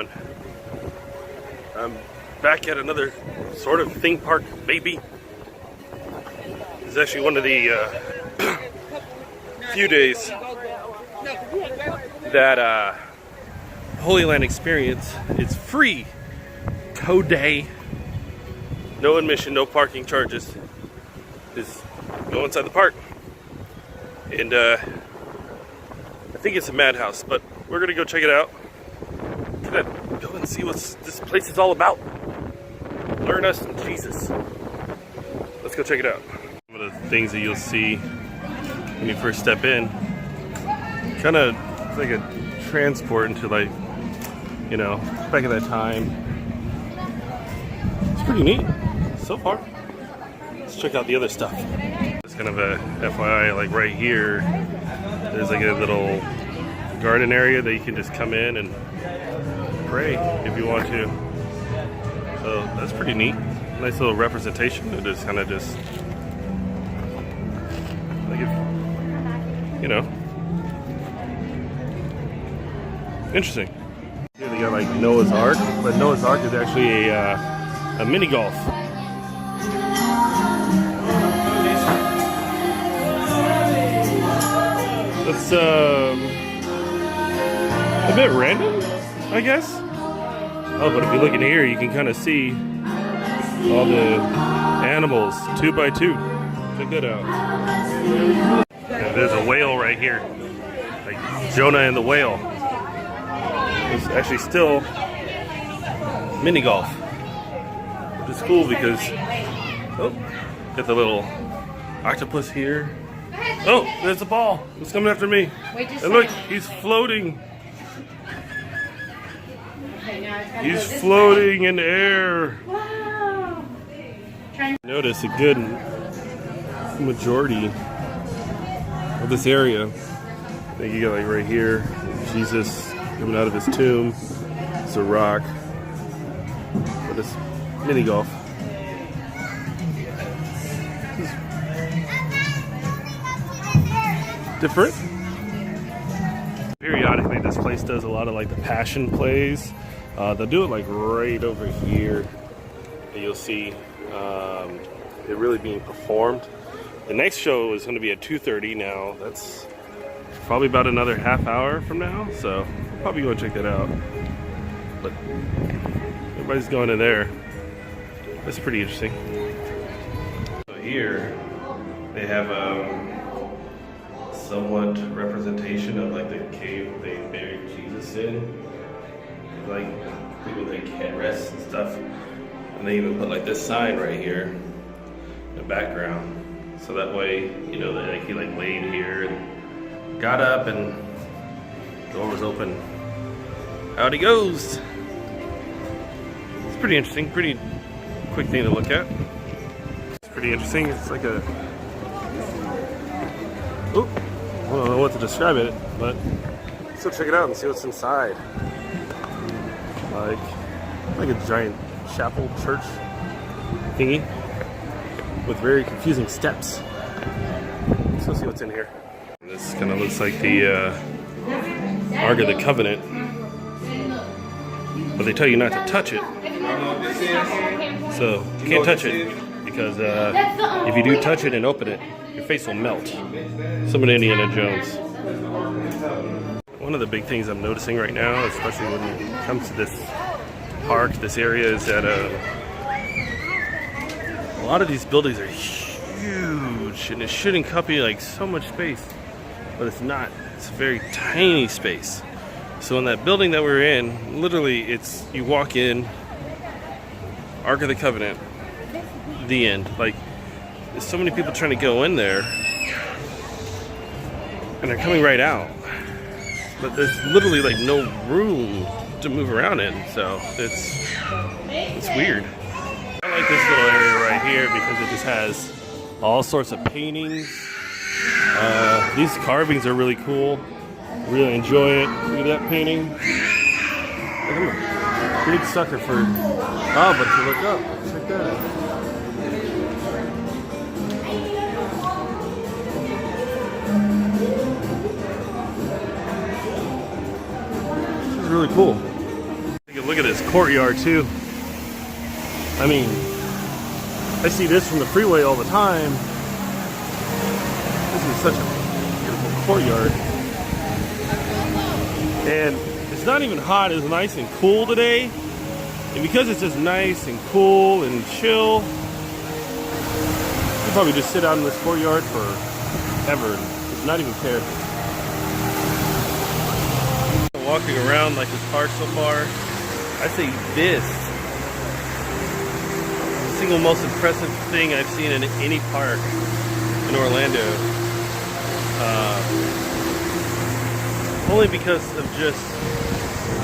going? I'm back at another sort of theme park, baby. It's actually one of the few days that Holy Land experience is free. Tow day. No admission, no parking charges. Just go inside the park. And I think it's a madhouse, but we're gonna go check it out. Gonna go and see what this place is all about. Learn us from Jesus. Let's go check it out. One of the things that you'll see when you first step in, kind of like a transport into, like, you know, back at that time. It's pretty neat so far. Let's check out the other stuff. It's kind of a FYI, like right here, there's like a little garden area that you can just come in and pray if you want to. So that's pretty neat. Nice little representation. It is kind of just like, you know, interesting. Here they got like Noah's Ark, but Noah's Ark is actually a mini golf. That's a bit random, I guess. Oh, but if you look in here, you can kind of see all the animals 2 by 2. Check that out. Yeah, there's a whale right here, like Jonah and the whale. It's actually still mini golf, which is cool because got the little octopus here. Oh, there's the ball. It's coming after me. And look, he's floating. He's floating in the air. Wow. Notice a good majority of this area. I think you got like right here, Jesus coming out of his tomb. It's a rock. But it's mini golf. Different. Periodically, this place does a lot of like the passion plays. They'll do it like right over here. And you'll see it really being performed. The next show is going to be at 2:30 now. That's probably about another half hour from now. So I'll probably go and check that out. But everybody's going in there. That's pretty interesting. So here they have somewhat representation of like the cave they buried Jesus in, like with like headrests and stuff, and they even put like this sign right here in the background, so that way you know that like he like laid here and got up and the door was open. Out he goes. It's pretty interesting, pretty quick thing to look at. It's pretty interesting. It's like a I don't know what to describe it, but let's go check it out and see what's inside. Like a giant chapel church thingy with very confusing steps. Let's go see what's in here. This kind of looks like the Ark of the Covenant, but they tell you not to touch it. So you can't touch it because if you do touch it and open it, your face will melt. Some of Indiana Jones. One of the big things I'm noticing right now, especially when it comes to this park, this area, is that a lot of these buildings are huge, and it should encompass like so much space, but it's not. It's a very tiny space. So in that building that we're in, literally, it's you walk in, Ark of the Covenant, the end. Like, there's so many people trying to go in there, and they're coming right out. But there's literally like no room to move around in, so it's weird. I like this little area right here because it just has all sorts of paintings. These carvings are really cool. Really enjoy it. Look at that painting. I'm a big sucker for. Oh, but to look up, check that out. Really cool. Take a courtyard too. I mean, I see this from the freeway all the time. This is such a beautiful courtyard. And it's not even hot, it's nice and cool today. And because it's just nice and cool and chill, you probably just sit out in this courtyard forever and not even care. Walking around like this park so far, I say this the single most impressive thing I've seen in any park in Orlando. Only because of just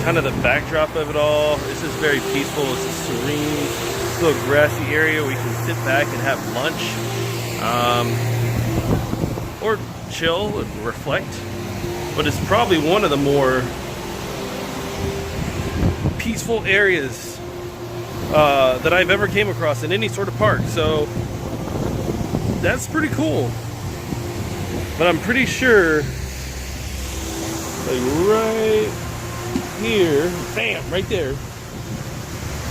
kind of the backdrop of it all. It's just very peaceful. It's a serene, little grassy area where you can sit back and have lunch, or chill and reflect. But it's probably one of the more peaceful areas that I've ever came across in any sort of park. So that's pretty cool. But I'm pretty sure, like right here, bam, right there,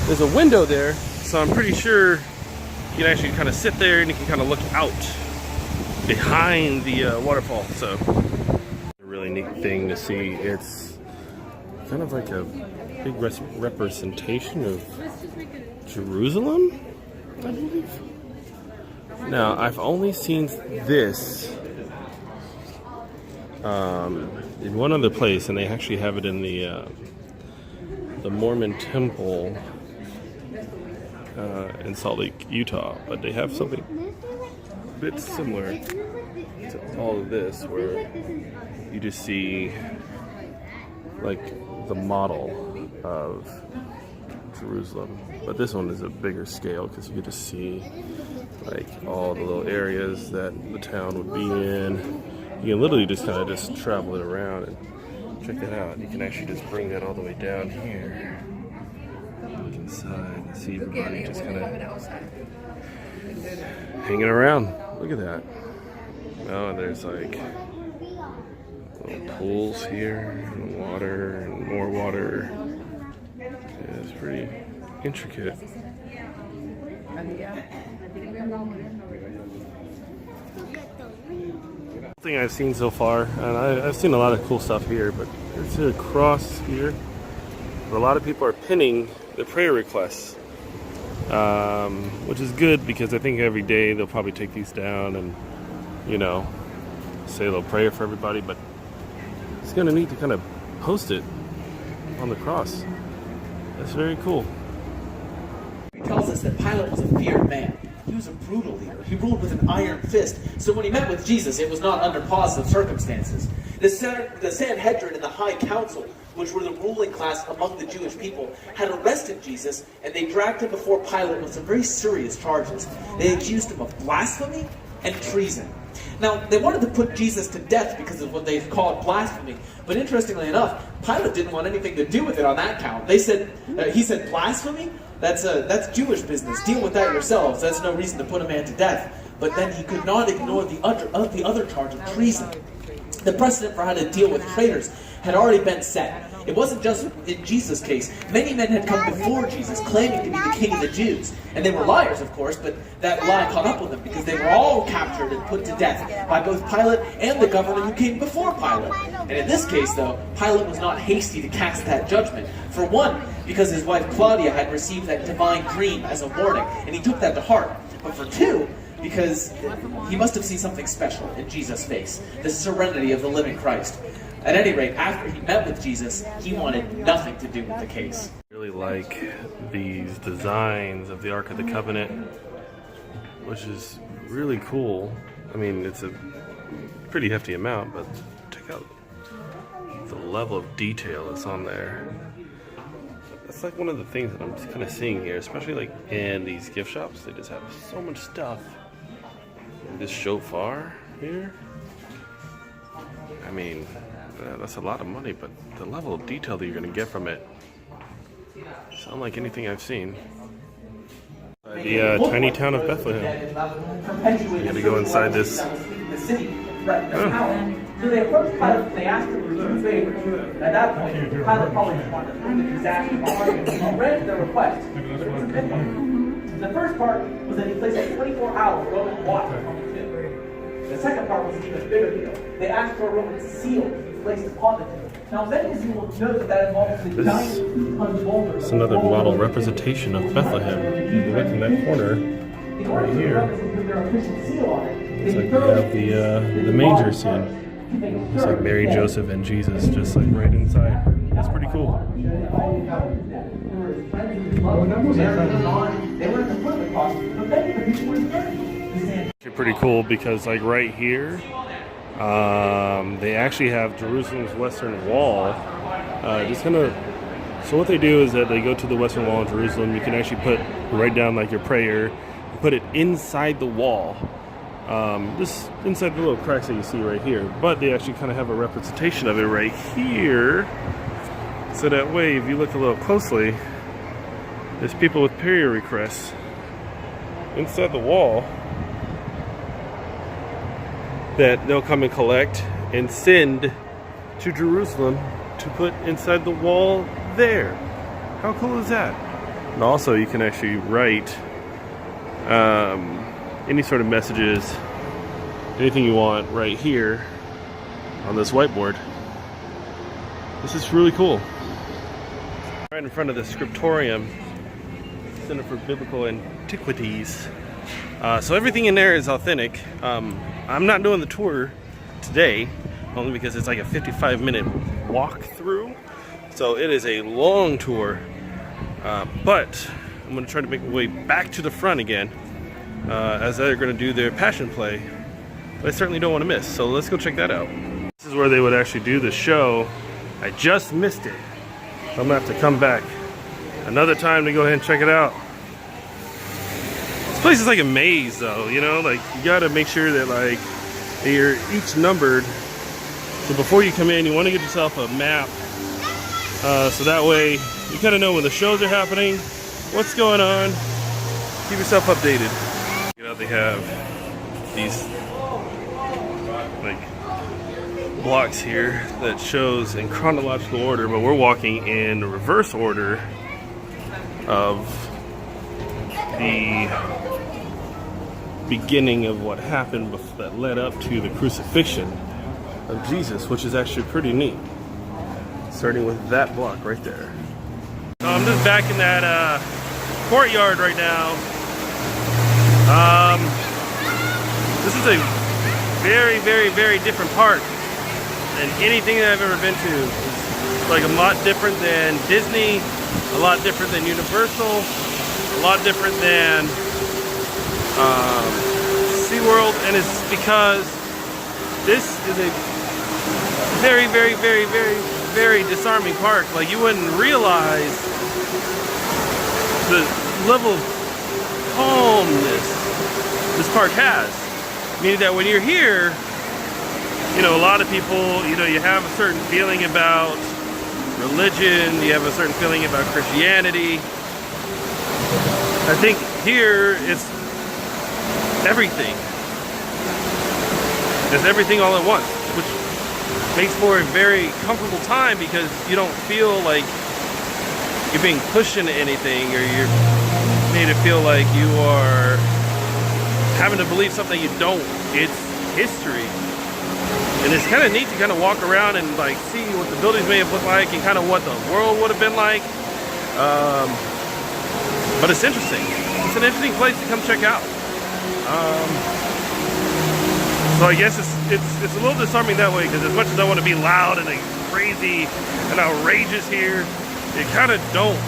there's a window there. So I'm pretty sure you can actually kind of sit there and you can kind of look out behind the waterfall. So a really neat thing to see. It's kind of like a big representation of Jerusalem, I believe. Now, I've only seen this in one other place, and they actually have it in the Mormon temple in Salt Lake, Utah. But they have something a bit similar to all of this, where you just see like the model of Jerusalem, but this one is a bigger scale because you get to see like all the little areas that the town would be in. You can literally just kind of just travel it around and check that out. You can actually just bring that all the way down here, look inside and see everybody just kind of hanging around. Look at that. Oh, and there's like little pools here, and water, and more water. Yeah, it's pretty intricate. Thing I've seen so far, and I've seen a lot of cool stuff here, but it's a cross here. But a lot of people are pinning their prayer requests, which is good because I think every day they'll probably take these down and, you know, say a little prayer for everybody, but it's kind of neat to kind of post it on the cross. That's very cool. He tells us that Pilate was a feared man. He was a brutal leader. He ruled with an iron fist. So when he met with Jesus, it was not under positive circumstances. The Sanhedrin and the High Council, which were the ruling class among the Jewish people, had arrested Jesus, and they dragged him before Pilate with some very serious charges. They accused him of blasphemy and treason. Now, they wanted to put Jesus to death because of what they called blasphemy. But interestingly enough, Pilate didn't want anything to do with it on that count. He said, blasphemy? That's Jewish business. Deal with that yourselves. That's no reason to put a man to death. But then he could not ignore the other charge of treason. The precedent for how to deal with traitors had already been set. It wasn't just in Jesus' case. Many men had come before Jesus claiming to be the king of the Jews. And they were liars, of course, but that lie caught up with them because they were all captured and put to death by both Pilate and the governor who came before Pilate. And in this case, though, Pilate was not hasty to cast that judgment. For one, because his wife Claudia had received that divine dream as a warning, and he took that to heart. But for two, because he must have seen something special in Jesus' face, the serenity of the living Christ. At any rate, after he met with Jesus, he wanted nothing to do with the case. I really like these designs of the Ark of the Covenant, which is really cool. I mean, it's a pretty hefty amount, but check out the level of detail that's on there. That's like one of the things that I'm kind of seeing here, especially like in these gift shops. They just have so much stuff. And this shofar here, I mean, that's a lot of money, but the level of detail that you're going to get from it is unlike anything I've seen. The tiny town of Bethlehem. You got to go inside this. Oh. So they approached Pilate and they asked him for two favors. At that point, Pilate probably just wanted to prove the disaster behind him. He granted their request, but it was a big one. The first part was that he placed a 24-hour Roman watch on the tomb. The second part was an even bigger deal. They asked for a Roman seal to be placed upon the tomb. Now, many of you will know that involves the giant two-ton boulder. It's another model representation of Bethlehem. If you look in that corner, right here, it's like we have the manger scene. It's like Mary, Joseph, and Jesus just like right inside. That's pretty cool. It's pretty cool because like right here, they actually have Jerusalem's western wall. So what they do is that they go to the western wall in Jerusalem. You can actually write down like your prayer, and put it inside the wall. Just inside the little cracks that you see right here. But they actually kind of have a representation of it right here. So that way, if you look a little closely, there's people with prayer requests inside the wall that they'll come and collect and send to Jerusalem to put inside the wall there. How cool is that? And also you can actually write any sort of messages, anything you want right here on this whiteboard. This is really cool. Right in front of the Scriptorium, Center for Biblical Antiquities. So everything in there is authentic. I'm not doing the tour today, only because it's like a 55-minute walk through. So it is a long tour, but I'm going to try to make my way back to the front again, as they're going to do their passion play. But I certainly don't want to miss, so let's go check that out. This is where they would actually do the show. I just missed it. I'm going to have to come back another time to go ahead and check it out. This place is like a maze though, you know, like you got to make sure that like you're each numbered. So before you come in, you want to get yourself a map, so that way you kind of know when the shows are happening, what's going on, keep yourself updated. You know, they have these like blocks here that shows in chronological order, but we're walking in reverse order of the beginning of what happened that led up to the crucifixion of Jesus, which is actually pretty neat. Starting with that block right there. So I'm just back in that courtyard right now. This is a very, very, very different park than anything that I've ever been to. It's like a lot different than Disney, a lot different than Universal, a lot different than SeaWorld, and it's because this is a very, very, very, very, very disarming park. Like you wouldn't realize the level of calmness this park has. Meaning that when you're here, you know, a lot of people, you know, you have a certain feeling about religion, you have a certain feeling about Christianity. I think here it's everything. It's everything all at once, which makes for a very comfortable time because you don't feel like you're being pushed into anything or you're made to feel like you are having to believe something you don't. It's history. And it's kind of neat to kind of walk around and like see what the buildings may have looked like and kind of what the world would have been like. But it's interesting. It's an interesting place to come check out. So I guess it's a little disarming that way because as much as I want to be loud and like crazy and outrageous here, you kind of don't.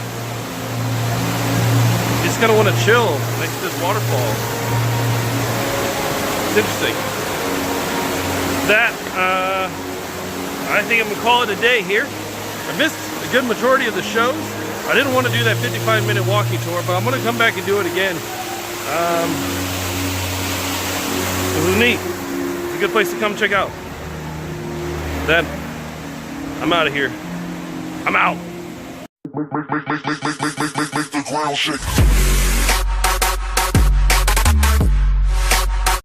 You just kind of want to chill next to this waterfall. It's interesting. That, I think I'm going to call it a day here. I missed a good majority of the shows. I didn't want to do that 55-minute walking tour, but I'm going to come back and do it again. It was neat. It's a good place to come check out. Then, I'm out of here. I'm out. Make the ground shake.